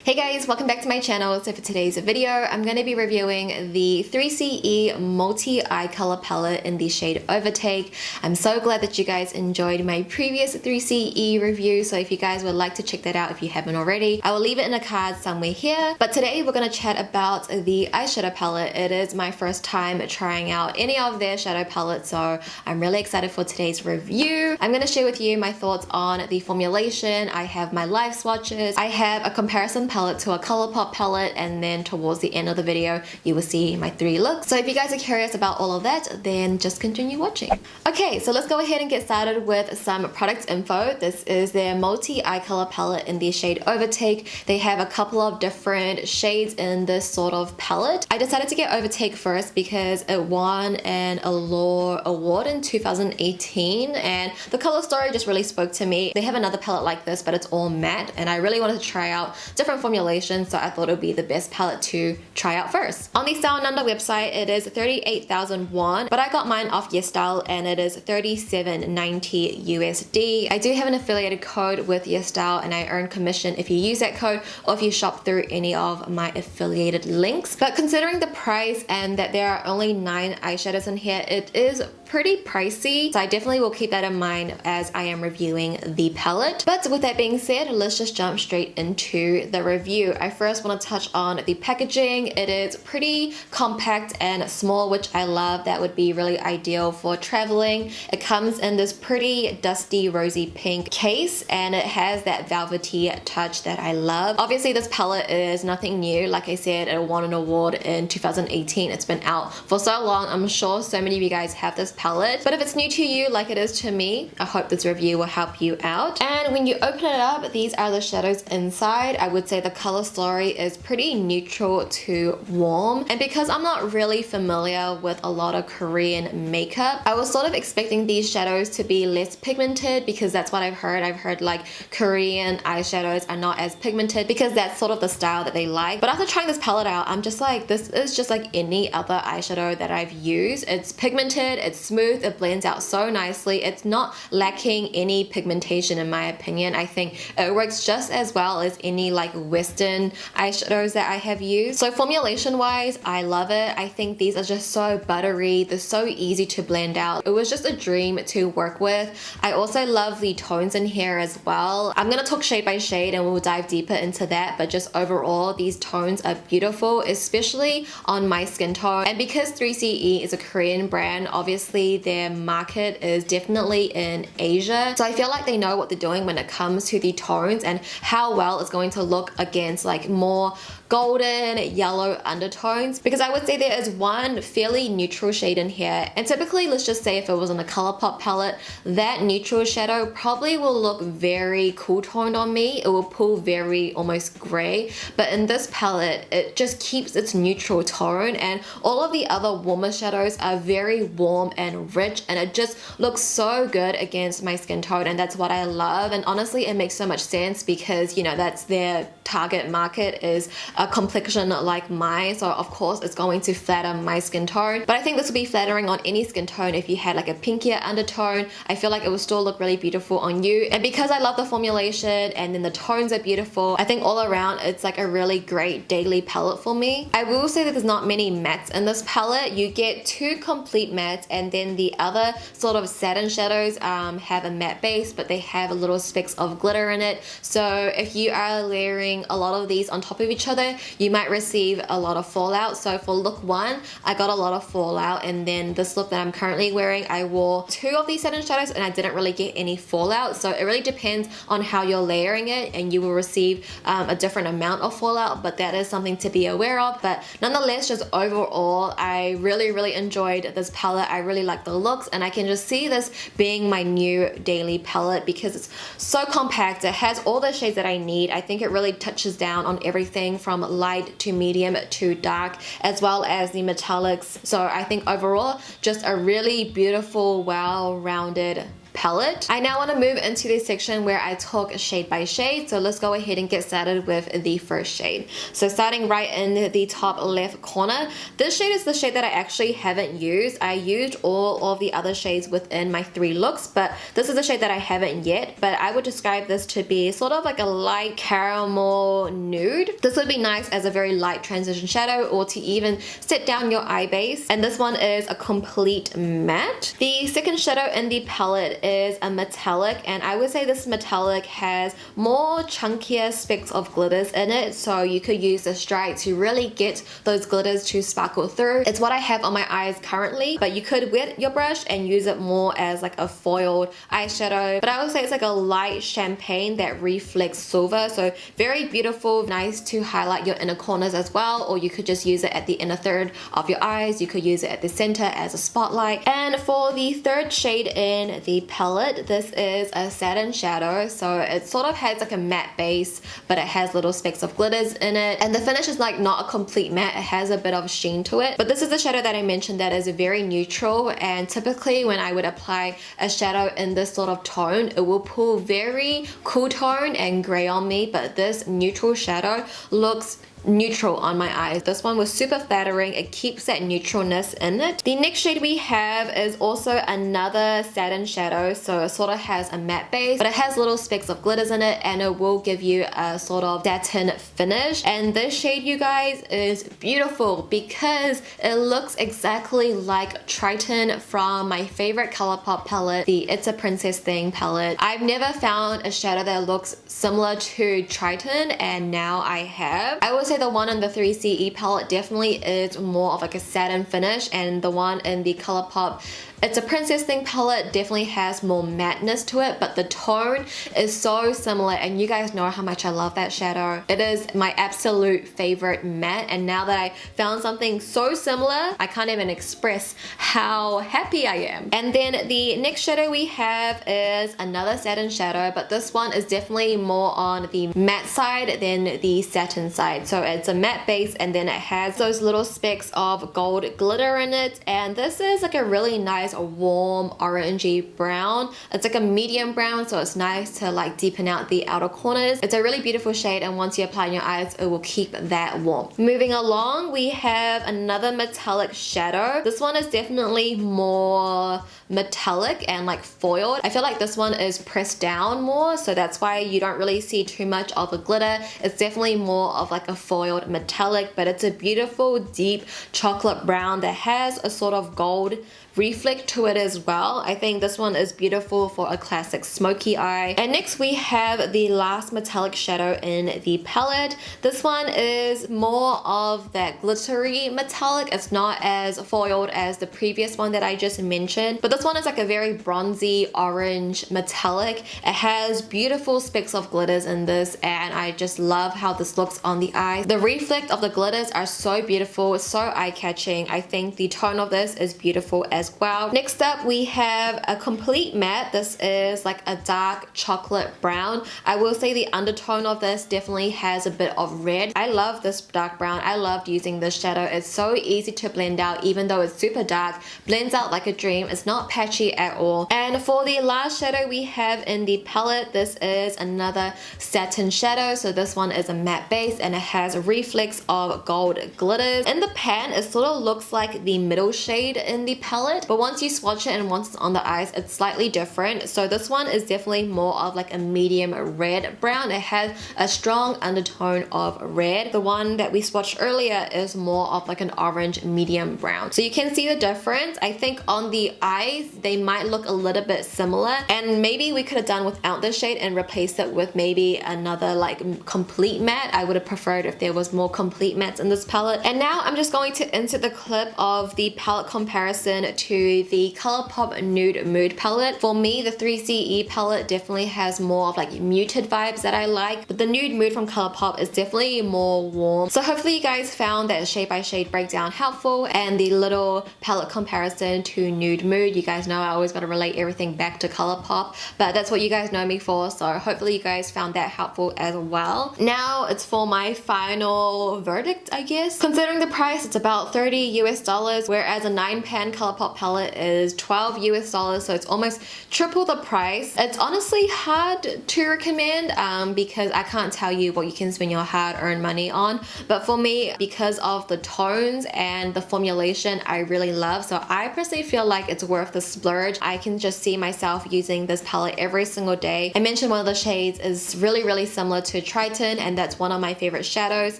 Hey guys, welcome back to my channel. So for today's video, I'm going to be reviewing the 3CE Multi Eye Color Palette in the shade Overtake. I'm so glad that you guys enjoyed my previous 3CE review, so if you guys would like to check that out if you haven't already, I will leave it in a card somewhere here. But today we're going to chat about the eyeshadow palette. It is my first time trying out any of their shadow palettes, so I'm really excited for today's review. I'm going to share with you my thoughts on the formulation. I have my live swatches. I have a comparison palette to a colourpop palette, and then towards the end of the video you will see my 3 looks. So if you guys are curious about all of that, then just continue watching. Okay, so let's go ahead and get started with some product info. This is their multi eye color palette in the shade Overtake. They have a couple of different shades in this sort of palette. I decided to get Overtake first because it won an Allure award in 2018 and the color story just really spoke to me. They have another palette like this, but it's all matte, and I really wanted to try out different formulations, so I thought it would be the best palette to try out first. On the Stylenanda website, it is 38,000 won, but I got mine off YesStyle and it is 37.90 USD. I do have an affiliated code with YesStyle and I earn commission if you use that code or if you shop through any of my affiliated links. But considering the price and that there are only 9 eyeshadows in here, it is pretty pricey, so I definitely will keep that in mind as I am reviewing the palette. But with that being said, let's just jump straight into the review. I first want to touch on the packaging. It is pretty compact and small, which I love. That would be really ideal for traveling. It comes in this pretty dusty rosy pink case and it has that velvety touch that I love. Obviously this palette is nothing new. Like I said, it won an award in 2018. It's been out for so long. I'm sure so many of you guys have this palette, but if it's new to you like it is to me, I hope this review will help you out. And when you open it up, these are the shadows inside. I would say the color story is pretty neutral to warm, and because I'm not really familiar with a lot of Korean makeup, I was sort of expecting these shadows to be less pigmented because that's what I've heard. I've heard like Korean eyeshadows are not as pigmented because that's sort of the style that they like. But after trying this palette out, I'm just like, this is just like any other eyeshadow that I've used. It's pigmented, it's smooth, it blends out so nicely. It's not lacking any pigmentation in my opinion. I think it works just as well as any like Western eyeshadows that I have used. So formulation wise, I love it. I think these are just so buttery. They're so easy to blend out. It was just a dream to work with. I also love the tones in here as well. I'm gonna talk shade by shade and we'll dive deeper into that, but just overall these tones are beautiful, especially on my skin tone. And because 3CE is a Korean brand, obviously their market is definitely in Asia, so I feel like they know what they're doing when it comes to the tones and how well it's going to look against like more golden yellow undertones, because I would say there is one fairly neutral shade in here, and typically let's just say if it was on a colourpop palette, that neutral shadow probably will look very cool toned on me. It will pull very almost grey, but in this palette it just keeps its neutral tone, and all of the other warmer shadows are very warm and rich, and it just looks so good against my skin tone, and that's what I love. And honestly it makes so much sense because, you know, that's their target market, is a complexion like mine, so of course it's going to flatter my skin tone. But I think this would be flattering on any skin tone. If you had like a pinkier undertone, I feel like it would still look really beautiful on you. And because I love the formulation and then the tones are beautiful, I think all around it's like a really great daily palette for me. I will say that there's not many mattes in this palette. You get 2 complete mattes, and then the other sort of satin shadows have a matte base, but they have little specks of glitter in it. So if you are layering a lot of these on top of each other, you might receive a lot of fallout. So for look 1, I got a lot of fallout, and then this look that I'm currently wearing, I wore 2 of these satin shadows and I didn't really get any fallout. So it really depends on how you're layering it, and you will receive a different amount of fallout, but that is something to be aware of. But nonetheless, just overall, I really enjoyed this palette. I really like the looks, and I can just see this being my new daily palette because it's so compact. It has all the shades that I need. I think it really touches down on everything from light to medium to dark, as well as the metallics. So I think overall just a really beautiful, well-rounded palette. I now want to move into the section where I talk shade by shade, so let's go ahead and get started with the first shade. So starting right in the top left corner, this shade is the shade that I actually haven't used. I used all of the other shades within my 3 looks, but this is the shade that I haven't yet. But I would describe this to be sort of like a light caramel nude. This would be nice as a very light transition shadow, or to even set down your eye base. And this one is a complete matte. The second shadow in the palette is a metallic, and I would say this metallic has more chunkier specks of glitters in it, so you could use this dry to really get those glitters to sparkle through. It's what I have on my eyes currently, but you could wet your brush and use it more as like a foiled eyeshadow. But I would say it's like a light champagne that reflects silver, so very beautiful, nice to highlight your inner corners as well, or you could just use it at the inner third of your eyes. You could use it at the center as a spotlight. And for the third shade in the palette, this is a satin shadow, so it sort of has like a matte base, but it has little specks of glitters in it, and the finish is like not a complete matte, it has a bit of sheen to it. But this is the shadow that I mentioned that is very neutral, and typically when I would apply a shadow in this sort of tone, it will pull very cool tone and gray on me, but this neutral shadow looks neutral on my eyes. This one was super flattering. It keeps that neutralness in it. The next shade we have is also another satin shadow, so it sort of has a matte base, but it has little specks of glitters in it, and it will give you a sort of satin finish. And this shade, you guys, is beautiful because it looks exactly like Triton from my favorite ColourPop palette, the It's a Princess Thing palette. I've never found a shadow that looks similar to Triton, and now I have. I would say the one in the 3CE palette definitely is more of like a satin finish, and the one in the ColourPop It's a Princess Thing palette definitely has more matteness to it, but the tone is so similar, and you guys know how much I love that shadow. It is my absolute favorite matte, and now that I found something so similar, I can't even express how happy I am. And then the next shadow we have is another satin shadow, but this one is definitely more on the matte side than the satin side. So it's a matte base, and then it has those little specks of gold glitter in it, and this is like a really nice warm orangey brown. It's like a medium brown, so it's nice to like deepen out the outer corners. It's a really beautiful shade, and once you apply in your eyes, it will keep that warm. Moving along, we have another metallic shadow. This one is definitely more metallic and like foiled. I feel like this one is pressed down more, so that's why you don't really see too much of a glitter. It's definitely more of like a foiled metallic, but it's a beautiful deep chocolate brown that has a sort of gold reflect to it as well. I think this one is beautiful for a classic smoky eye. And next we have the last metallic shadow in the palette. This one is more of that glittery metallic. It's not as foiled as the previous one that I just mentioned, but this one is like a very bronzy orange metallic. It has beautiful specks of glitters in this, and I just love how this looks on the eye. The reflect of the glitters are so beautiful, so eye-catching. I think the tone of this is beautiful as well. Next up we have a complete matte. This is like a dark chocolate brown. I will say the undertone of this definitely has a bit of red. I love this dark brown. I loved using this shadow. It's so easy to blend out, even though it's super dark. Blends out like a dream. It's not patchy at all. And for the last shadow we have in the palette, this is another satin shadow. So this one is a matte base, and it has reflex of gold glitters. In the pan, it sort of looks like the middle shade in the palette, but once you swatch it and once it's on the eyes, it's slightly different. So this one is definitely more of like a medium red brown. It has a strong undertone of red. The one that we swatched earlier is more of like an orange medium brown. So you can see the difference. I think on the eyes, they might look a little bit similar, and maybe we could have done without this shade and replaced it with maybe another like complete matte. I would have preferred if there was more complete mattes in this palette. And now I'm just going to insert the clip of the palette comparison to the ColourPop Nude Mood palette. For me, the 3CE palette definitely has more of like muted vibes that I like, but the Nude Mood from ColourPop is definitely more warm. So hopefully you guys found that shade by shade breakdown helpful, and the little palette comparison to Nude Mood, you guys know I always got to relate everything back to ColourPop, but that's what you guys know me for, so hopefully you guys found that helpful as well. Now it's for my final verdict, I guess. Considering the price, it's about $30 US, whereas a 9-pan ColourPop palette is $12 US, so it's almost triple the price. It's honestly hard to recommend because I can't tell you what you can spend your hard-earned money on, but for me, because of the tones and the formulation, I really love, so I personally feel like it's worth the splurge. I can just see myself using this palette every single day. I mentioned one of the shades is really similar to Triton, and that's one of my favorite shadows,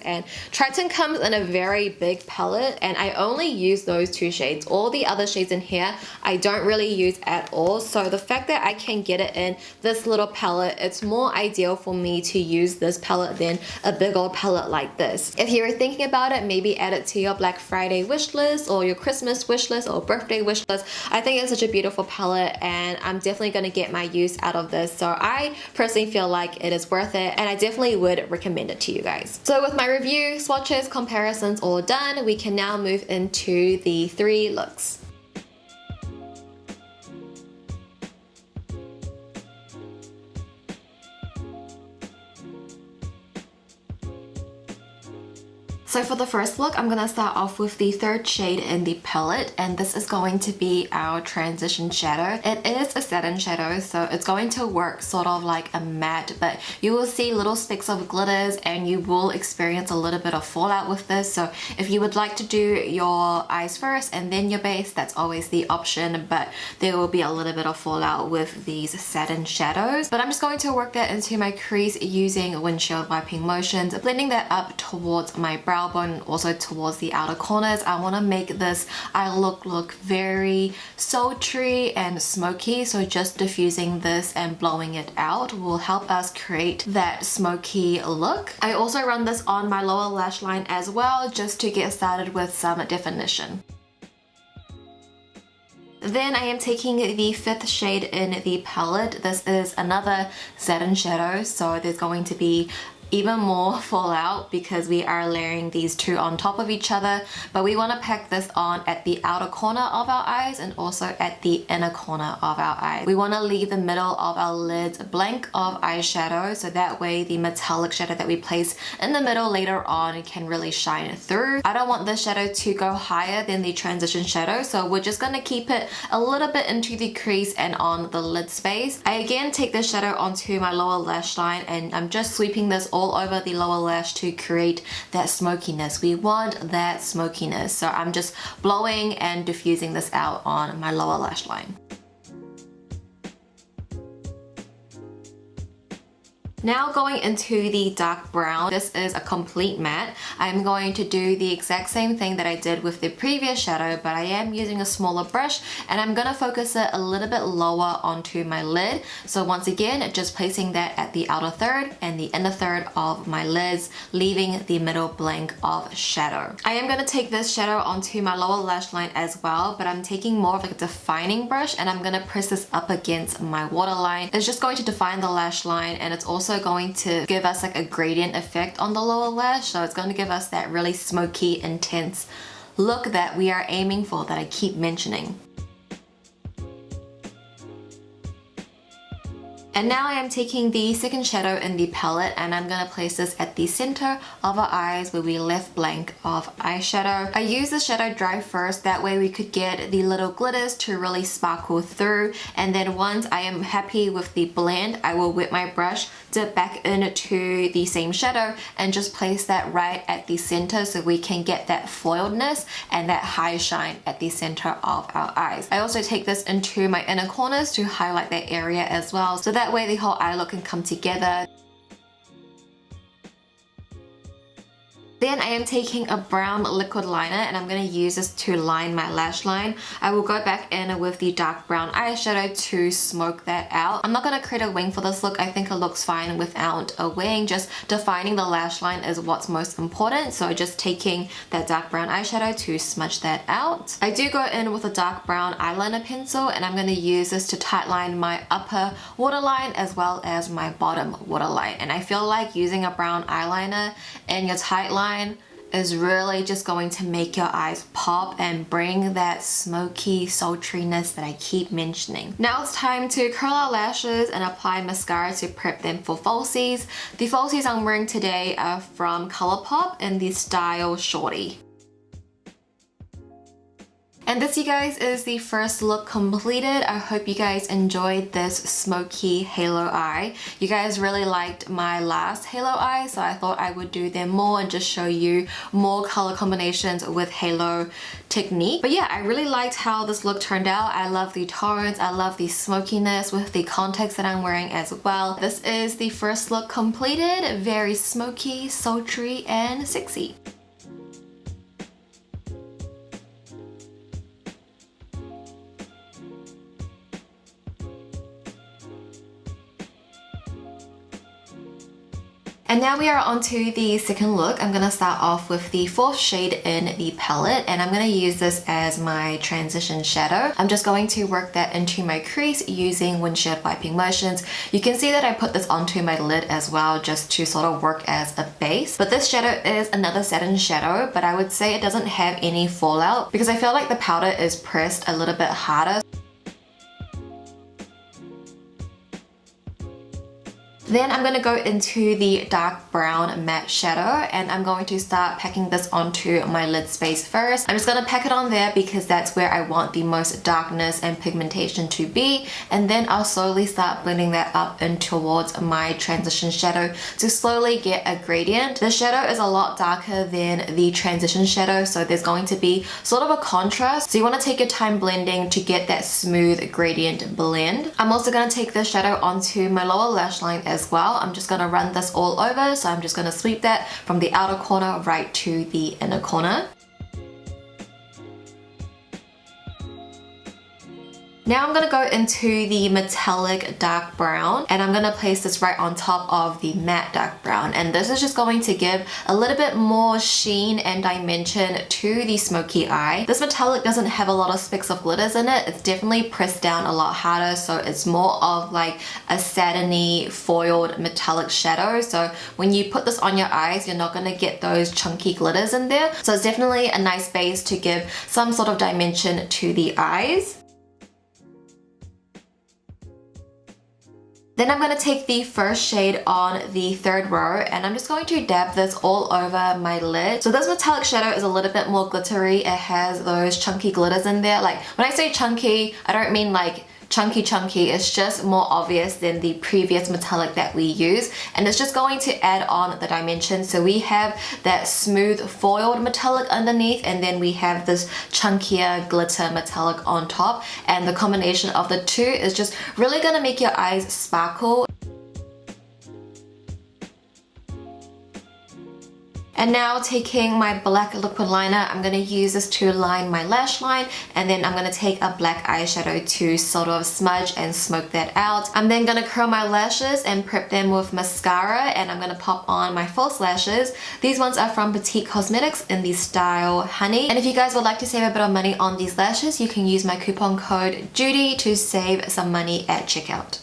and Triton comes in a very big palette, and I only use those 2 shades. All the other shades in here I don't really use at all, so the fact that I can get it in this little palette, it's more ideal for me to use this palette than a big old palette like this. If you're thinking about it, maybe add it to your Black Friday wish list or your Christmas wish list or birthday wish list. I think it's such a beautiful palette, and I'm definitely going to get my use out of this, so I personally feel like it is worth it, and I definitely would recommend it to you guys. So with my review, swatches, comparisons all done, we can now move into the 3 looks. So for the first look, I'm gonna start off with the 3rd shade in the palette, and this is going to be our transition shadow. It is a satin shadow, so it's going to work sort of like a matte, but you will see little specks of glitters and you will experience a little bit of fallout with this. So if you would like to do your eyes first and then your base, that's always the option, but there will be a little bit of fallout with these satin shadows. But I'm just going to work that into my crease using windshield wiping motions, blending that up towards my brow bone and also towards the outer corners. I want to make this eye look very sultry and smoky, so just diffusing this and blowing it out will help us create that smoky look. I also run this on my lower lash line as well, just to get started with some definition. Then I am taking the 5th shade in the palette. This is another satin shadow, so there's going to be even more fallout because we are layering these 2 on top of each other, but we want to pack this on at the outer corner of our eyes and also at the inner corner of our eyes. We want to leave the middle of our lids blank of eyeshadow, so that way the metallic shadow that we place in the middle later on can really shine through. I don't want this shadow to go higher than the transition shadow, so we're just going to keep it a little bit into the crease and on the lid space. I again take this shadow onto my lower lash line, and I'm just sweeping this all over the lower lash to create that smokiness. We want that smokiness, so I'm just blowing and diffusing this out on my lower lash line. Now going into the dark brown, this is a complete matte. I'm going to do the exact same thing that I did with the previous shadow, but I am using a smaller brush, and I'm gonna focus it a little bit lower onto my lid. So once again, just placing that at the outer third and the inner third of my lids, leaving the middle blank of shadow. I am gonna take this shadow onto my lower lash line as well, but I'm taking more of like a defining brush, and I'm gonna press this up against my waterline. It's just going to define the lash line, and it's also going to give us like a gradient effect on the lower lash, so it's going to give us that really smoky, intense look that we are aiming for, that I keep mentioning. And now I am taking the 2nd shadow in the palette, and I'm going to place this at the center of our eyes where we left blank of eyeshadow. I use the shadow dry first, that way we could get the little glitters to really sparkle through, and then once I am happy with the blend, I will wet my brush, dip back into the same shadow, and just place that right at the center so we can get that foiledness and that high shine at the center of our eyes. I also take this into my inner corners to highlight that area as well, so that way the whole eye look can come together. Then I am taking a brown liquid liner, and I'm going to use this to line my lash line. I will go back in with the dark brown eyeshadow to smoke that out. I'm not going to create a wing for this look. I think it looks fine without a wing. Just defining the lash line is what's most important. So just taking that dark brown eyeshadow to smudge that out. I do go in with a dark brown eyeliner pencil, and I'm going to use this to tightline my upper waterline as well as my bottom waterline. And I feel like using a brown eyeliner in your tight line is really just going to make your eyes pop and bring that smoky sultriness that I keep mentioning. Now it's time to curl our lashes and apply mascara to prep them for falsies. The falsies I'm wearing today are from ColourPop in the style Shorty. And this, you guys, is the first look completed. I hope you guys enjoyed this smoky halo eye. You guys really liked my last halo eye, so I thought I would do them more and just show you more color combinations with halo technique. But yeah, I really liked how this look turned out. I love the tones, I love the smokiness with the context that I'm wearing as well. This is the first look completed. Very smoky, sultry, and sexy. And now we are on to the second look. I'm gonna start off with the fourth shade in the palette, and I'm gonna use this as my transition shadow. I'm just going to work that into my crease using windshield wiping motions. You can see that I put this onto my lid as well, just to sort of work as a base. But this shadow is another satin shadow, but I would say it doesn't have any fallout because I feel like the powder is pressed a little bit harder. Then I'm going to go into the dark brown matte shadow, and I'm going to start packing this onto my lid space first. I'm just going to pack it on there because that's where I want the most darkness and pigmentation to be, and then I'll slowly start blending that up in towards my transition shadow to slowly get a gradient. The shadow is a lot darker than the transition shadow, so there's going to be sort of a contrast, so you want to take your time blending to get that smooth gradient blend. I'm also going to take this shadow onto my lower lash line as well. I'm just going to run this all over, so I'm just going to sweep that from the outer corner right to the inner corner. Now I'm going to go into the metallic dark brown, and I'm going to place this right on top of the matte dark brown, and this is just going to give a little bit more sheen and dimension to the smoky eye. This metallic doesn't have a lot of specks of glitters in it. It's definitely pressed down a lot harder, so it's more of like a satiny foiled metallic shadow. So when you put this on your eyes, you're not going to get those chunky glitters in there. So it's definitely a nice base to give some sort of dimension to the eyes. Then I'm going to take the first shade on the third row, and I'm just going to dab this all over my lid. So this metallic shadow is a little bit more glittery. It has those chunky glitters in there. Like when I say chunky, I don't mean like chunky, it's just more obvious than the previous metallic that we use, and it's just going to add on the dimension. So we have that smooth foiled metallic underneath, and then we have this chunkier glitter metallic on top, and the combination of the two is just really gonna make your eyes sparkle. And now taking my black liquid liner, I'm going to use this to line my lash line, and then I'm going to take a black eyeshadow to sort of smudge and smoke that out. I'm then going to curl my lashes and prep them with mascara, and I'm going to pop on my false lashes. These ones are from Petite Cosmetics in the style Honey. And if you guys would like to save a bit of money on these lashes, you can use my coupon code JUDY to save some money at checkout.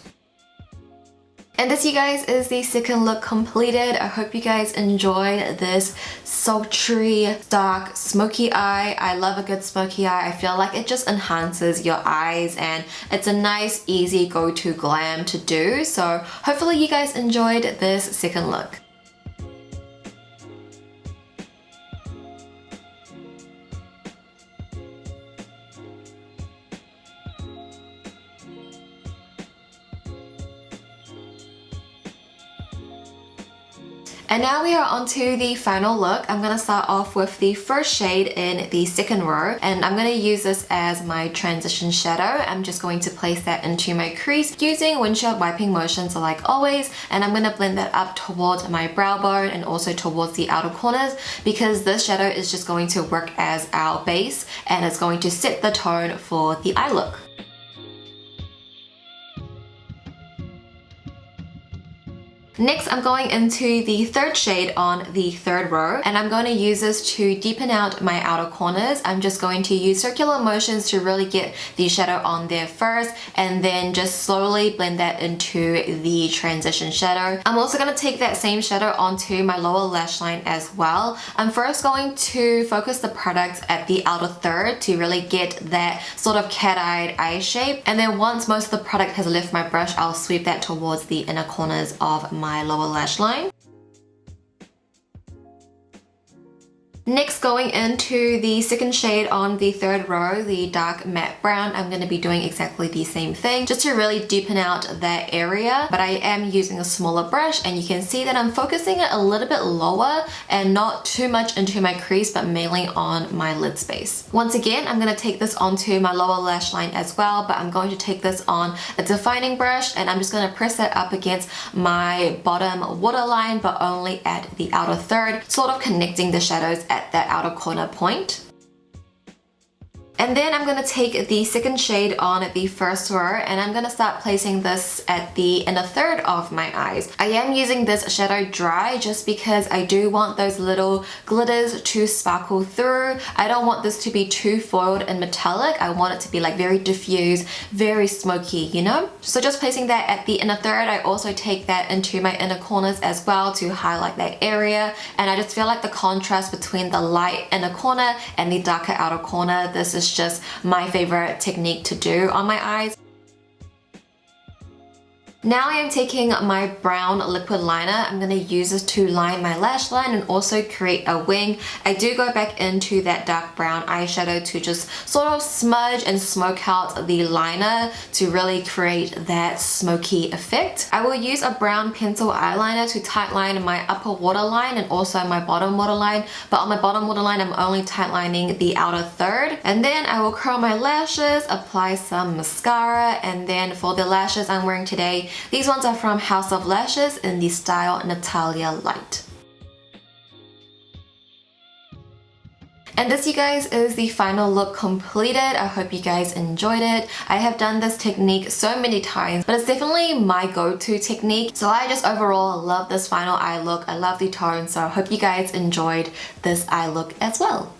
And this, you guys, is the second look completed. I hope you guys enjoyed this sultry, dark, smoky eye. I love a good smoky eye. I feel like it just enhances your eyes, and it's a nice, easy go-to glam to do. So hopefully you guys enjoyed this second look. And now we are on to the final look. I'm going to start off with the first shade in the second row, and I'm going to use this as my transition shadow. I'm just going to place that into my crease using windshield wiping motions like always, and I'm going to blend that up towards my brow bone and also towards the outer corners, because this shadow is just going to work as our base and it's going to set the tone for the eye look. Next, I'm going into the third shade on the third row, and I'm going to use this to deepen out my outer corners. I'm just going to use circular motions to really get the shadow on there first, and then just slowly blend that into the transition shadow. I'm also going to take that same shadow onto my lower lash line as well. I'm first going to focus the product at the outer third to really get that sort of cat-eyed eye shape, and then once most of the product has left my brush, I'll sweep that towards the inner corners of my lower lash line. Next, going into the second shade on the third row, the dark matte brown, I'm going to be doing exactly the same thing just to really deepen out that area, but I am using a smaller brush, and you can see that I'm focusing it a little bit lower and not too much into my crease, but mainly on my lid space. Once again, I'm going to take this onto my lower lash line as well, but I'm going to take this on a defining brush, and I'm just going to press that up against my bottom waterline, but only at the outer third, sort of connecting the shadows at that outer corner point. And then I'm going to take the second shade on the first row, and I'm going to start placing this at the inner third of my eyes. I am using this shadow dry just because I do want those little glitters to sparkle through. I don't want this to be too foiled and metallic. I want it to be like very diffused, very smoky, you know? So just placing that at the inner third, I also take that into my inner corners as well to highlight that area. And I just feel like the contrast between the light inner corner and the darker outer corner, this is just my favorite technique to do on my eyes. Now I am taking my brown liquid liner. I'm going to use this to line my lash line and also create a wing. I do go back into that dark brown eyeshadow to just sort of smudge and smoke out the liner to really create that smoky effect. I will use a brown pencil eyeliner to tightline my upper waterline and also my bottom waterline, but on my bottom waterline I'm only tightlining the outer third. And then I will curl my lashes, apply some mascara, and then for the lashes I'm wearing today, these ones are from House of Lashes in the style Natalia Light. And this, you guys, is the final look completed. I hope you guys enjoyed it. I have done this technique so many times, but it's definitely my go-to technique. So I just overall love this final eye look. I love the tone, so I hope you guys enjoyed this eye look as well.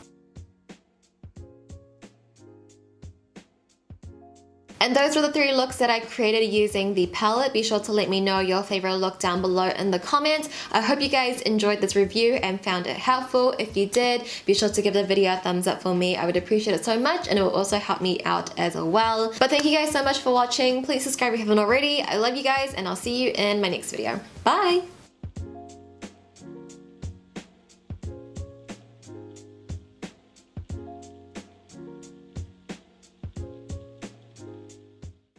And those were the 3 looks that I created using the palette. Be sure to let me know your favorite look down below in the comments. I hope you guys enjoyed this review and found it helpful. If you did, be sure to give the video a thumbs up for me. I would appreciate it so much, and it will also help me out as well. But thank you guys so much for watching. Please subscribe if you haven't already. I love you guys, and I'll see you in my next video. Bye!